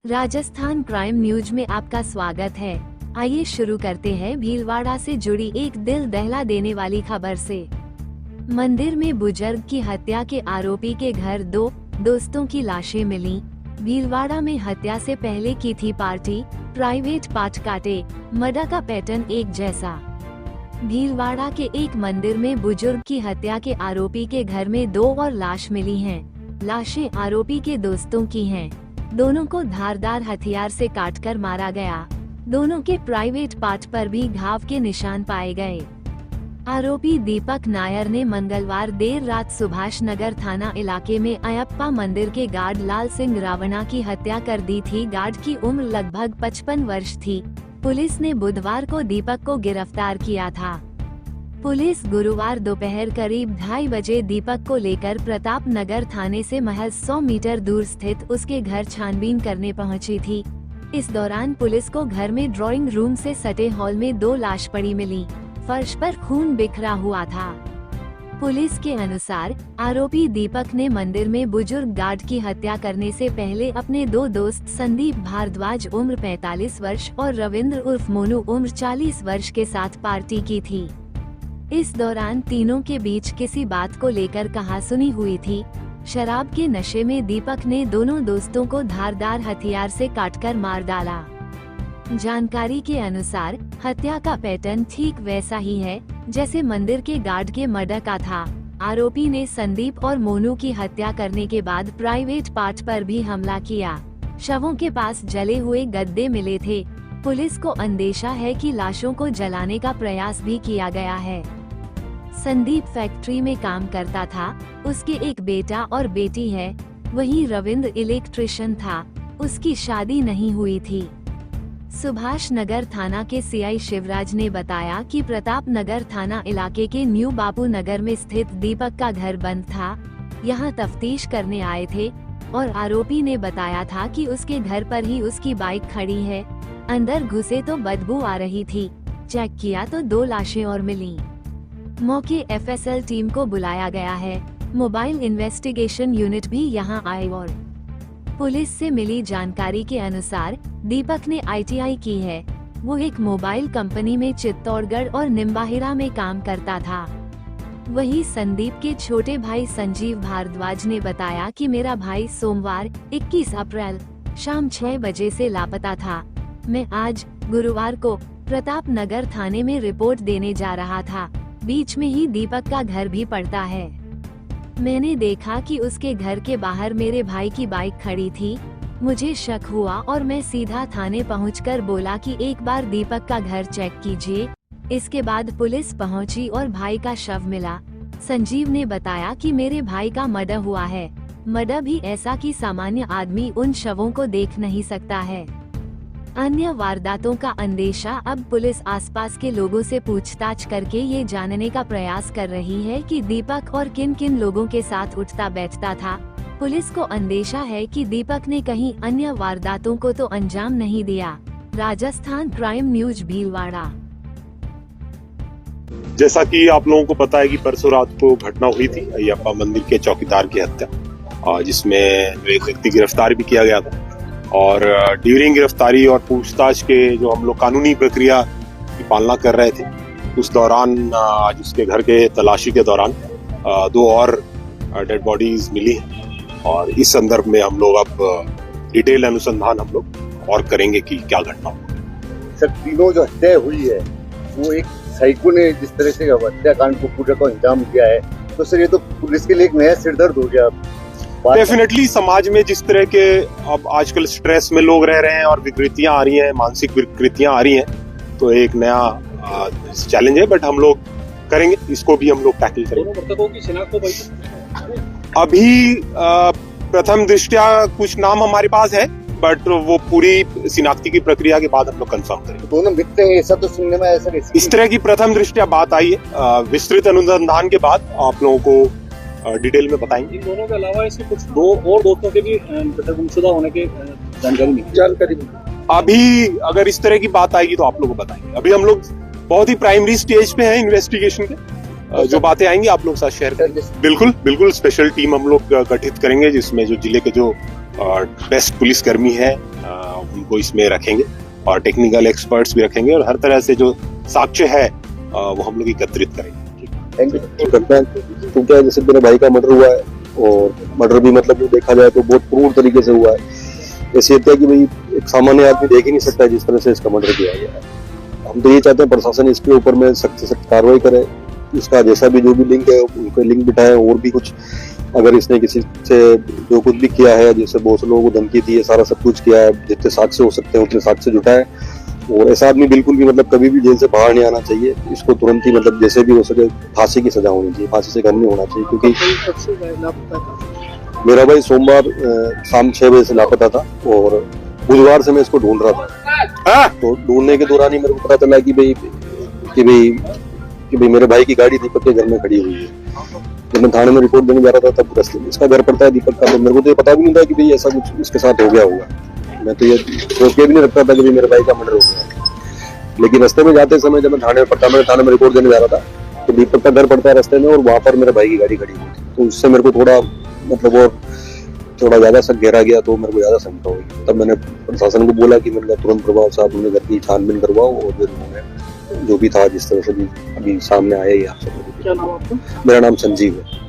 Rajasthan crime news में आपका स्वागत है। आइए शुरू करते हैं भीलवाड़ा से जुड़ी एक दिल दहला देने वाली खबर से। मंदिर में बुजुर्ग की हत्या के आरोपी के घर दो दोस्तों की लाशें मिली। भीलवाड़ा में हत्या से पहले की थी पार्टी, प्राइवेट पार्ट काटे, मर्डर का पैटर्न एक जैसा। भीलवाड़ा के एक मंदिर में बुजुर्ग की हत्या के आरोपी के घर में दो और लाश मिली हैं। लाशें आरोपी के दोस्तों की हैं। दोनों को धारदार हथियार से काटकर मारा गया। दोनों के प्राइवेट पार्ट पर भी घाव के निशान पाए गए। आरोपी दीपक नायर ने मंगलवार देर रात सुभाष नगर थाना इलाके में अयप्पा मंदिर के गार्ड लाल सिंह रावणा की हत्या कर दी थी। गार्ड की उम्र लगभग 55 वर्ष थी। पुलिस ने बुधवार को दीपक को गिरफ्तार किया था। पुलिस गुरुवार दोपहर करीब 2:30 बजे दीपक को लेकर प्रताप नगर थाने से महज 100 मीटर दूर स्थित उसके घर छानबीन करने पहुंची थी। इस दौरान पुलिस को घर में ड्राइंग रूम से सटे हॉल में दो लाश पड़ी मिली। फर्श पर खून बिखरा हुआ था। पुलिस के अनुसार आरोपी दीपक ने मंदिर में बुजुर्ग गार्ड की हत्या करने से पहले अपने दो दोस्त संदीप भारद्वाज उम्र 45 वर्ष और रविंद्र उर्फ मोनू उम्र 40 वर्ष के साथ पार्टी की थी। इस दौरान तीनों के बीच किसी बात को लेकर कहासुनी हुई थी। शराब के नशे में दीपक ने दोनों दोस्तों को धारदार हथियार से काटकर मार डाला। जानकारी के अनुसार हत्या का पैटर्न ठीक वैसा ही है जैसे मंदिर के गार्ड के मर्डर का था। आरोपी ने संदीप और मोनू की हत्या करने के बाद प्राइवेट पार्ट पर भी हमला किया। शवों के पास जले हुए गद्दे मिले थे। पुलिस को अंदेशा है कि लाशों को जलाने का प्रयास भी किया गया है। संदीप फैक्ट्री में काम करता था। उसके एक बेटा और बेटी है। वहीं रविंद्र इलेक्ट्रिशियन था। उसकी शादी नहीं हुई थी। सुभाष नगर थाना के सीआई शिवराज ने बताया कि प्रताप नगर थाना इलाके के न्यू बापू नगर में स्थित दीपक का घर बंद था। यहां तफ्तीश करने आए थे और आरोपी ने बताया था कि उसके घर पर ही उसकी बाइक खड़ी है। अंदर घुसे तो बदबू आ रही थी। चेक किया तो दो लाशें और मिली। मौके एफएसएल टीम को बुलाया गया है। मोबाइल इन्वेस्टिगेशन यूनिट भी यहां आई और पुलिस से मिली जानकारी के अनुसार दीपक ने आईटीआई की है। वो एक मोबाइल कंपनी में चित्तौड़गढ़ और निम्बाहिरा में काम करता था। वहीं संदीप के छोटे भाई संजीव भारद्वाज ने बताया कि मेरा भाई सोमवार 21 अप्रैल शाम 6 बजे से लापता था। मैं आज गुरुवार को प्रताप नगर थाने में रिपोर्ट देने जा रहा था। बीच में ही दीपक का घर भी पड़ता है। मैंने देखा कि उसके घर के बाहर मेरे भाई की बाइक खड़ी थी। मुझे शक हुआ और मैं सीधा थाने पहुंचकर बोला कि एक बार दीपक का घर चेक कीजिए। इसके बाद पुलिस पहुंची और भाई का शव मिला। संजीव ने बताया कि मेरे भाई का मर्डर हुआ है। मर्डर भी ऐसा कि सामान्य आदमी उन शवों को देख नहीं सकता है। अन्य वारदातों का अंदेशा अब पुलिस आसपास के लोगों से पूछताछ करके ये जानने का प्रयास कर रही है कि दीपक और किन किन लोगों के साथ उठता बैठता था। पुलिस को अंदेशा है कि दीपक ने कहीं अन्य वारदातों को तो अंजाम नहीं दिया। Rajasthan crime news Bhilwara. जैसा कि आप लोगों को पता है कि परसों रात को घटना हुई थी अयप्पा मंदिर के चौकीदार की हत्या, जिसमें एक व्यक्ति गिरफ्तार भी किया गया था। और ड्यूरिंग गिरफ्तारी और पूछताछ के जो हम लोग कानूनी प्रक्रिया की पालना कर रहे थे, उस दौरान आज उसके घर के तलाशी के दौरान दो और डेड बॉडीज मिली और इस संदर्भ में हम लोग अब डिटेल अनुसंधान हम लोग और करेंगे कि क्या घटना हुई। सर, तीनों जो हत्या हुई है वो एक साइको ने जिस तरह से हत्याकांड को पूरे को अंजाम दिया है, तो सर ये तो पुलिस के लिए एक नया सिरदर्द हो गया। डेफिनेटली समाज में जिस तरह के अब आजकल स्ट्रेस में लोग रह रहे हैं और विकृतियां आ रही हैं, मानसिक विकृतियां आ रही हैं, तो एक नया चैलेंज है। बट हम लोग करेंगे, इसको भी हम लोग टैकल करेंगे। मृतकों की शिनाख्त हो पाई? अभी प्रथम दृष्टया कुछ नाम हमारे पास है, बट वो पूरी शिनाख्ती की प्रक्रिया के बाद हम लोग कंफर्म करेंगे। दोनों मित्र हैं, ऐसा तो सुनने में ऐसा इस तरह की प्रथम दृष्टया बात आई है। विस्तृत अनुसंधान के बाद आप लोगों को डिटेल में बताएंगे। इन दोनों के अलावा इसके कुछ दो और दोस्तों के भी गुमशुदा होने के जानकारी मिली। अभी अगर इस तरह की बात आएगी तो आप लोगों को बताएंगे। अभी हम लोग बहुत ही प्राइमरी स्टेज पे हैं इन्वेस्टिगेशन के। जो बातें आएंगी आप लोग साथ शेयर करेंगे। बिल्कुल स्पेशल टीम हम लोग गठित करेंगे, जिसमें जो जिले के जो बेस्ट पुलिसकर्मी है उनको इसमें रखेंगे और टेक्निकल एक्सपर्ट्स भी रखेंगे और हर तरह से जो साक्ष्य है वो हम लोग एकत्रित करेंगे। Thank you. करना है तो क्या है, जैसे मेरे भाई का मर्डर हुआ है और मर्डर भी मतलब जो देखा जाए तो बहुत क्रूर तरीके से हुआ है। ऐसी हत्या कि भाई एक सामान्य आदमी देख ही नहीं सकता है जिस तरह से इसका मर्डर किया गया है। हम तो ये चाहते हैं प्रशासन इसके ऊपर में सख्त से सख्त कार्रवाई करे, इसका जैसा भी जो भी लिंक है उनके लिंक बिठाए, और भी कुछ अगर इसने किसी से जो कुछ भी किया है, जैसे बहुत से लोगों को धमकी दी है, सारा सब कुछ किया है, जितने साक्ष्य हो सकते हैं उतने साक्ष्य जुटाए। और ऐसा आदमी बिल्कुल भी मतलब कभी भी जेल से बाहर नहीं आना चाहिए, इसको तुरंत ही मतलब जैसे भी हो सके फांसी की सजा होनी चाहिए, फांसी से कम नहीं होना चाहिए। क्योंकि मेरा भाई सोमवार शाम 6 बजे से लापता था और बुधवार से मैं इसको ढूंढ रहा था। तो ढूंढने के दौरान ही मेरे को पता चला कि भाई मेरे भाई की गाड़ी दीपक के घर में खड़ी हुई है। जब मैं थाने में रिपोर्ट देने जा रहा था तब इसका घर पड़ता है दीपक का, तो मेरे को तो ये पता भी नहीं था कि भाई ऐसा कुछ इसके साथ हो गया होगा। मैं तो ये सोच के भी नहीं रखता था कि भाई मेरे भाई का मर्डर हो गया। लेकिन रास्ते में जाते समय जब मैं थाने में रिपोर्ट देने जा रहा था तो दीपक का घर पड़ता है रास्ते में और वहां पर मेरे भाई की गाड़ी खड़ी हुई थी। तो उससे मेरे को थोड़ा मतलब और थोड़ा ज्यादा शक गहरा गया, तो मेरे को ज्यादा शंका हुई। तब मैंने प्रशासन को बोला कि मतलब तुरंत प्रभाव से आप उन्हें घर की छानबीन करवाओ, और फिर उन्होंने जो भी था जिस तरह से भी अभी सामने आया ही आप सब। क्या नाम आपका? मेरा नाम संजीव है।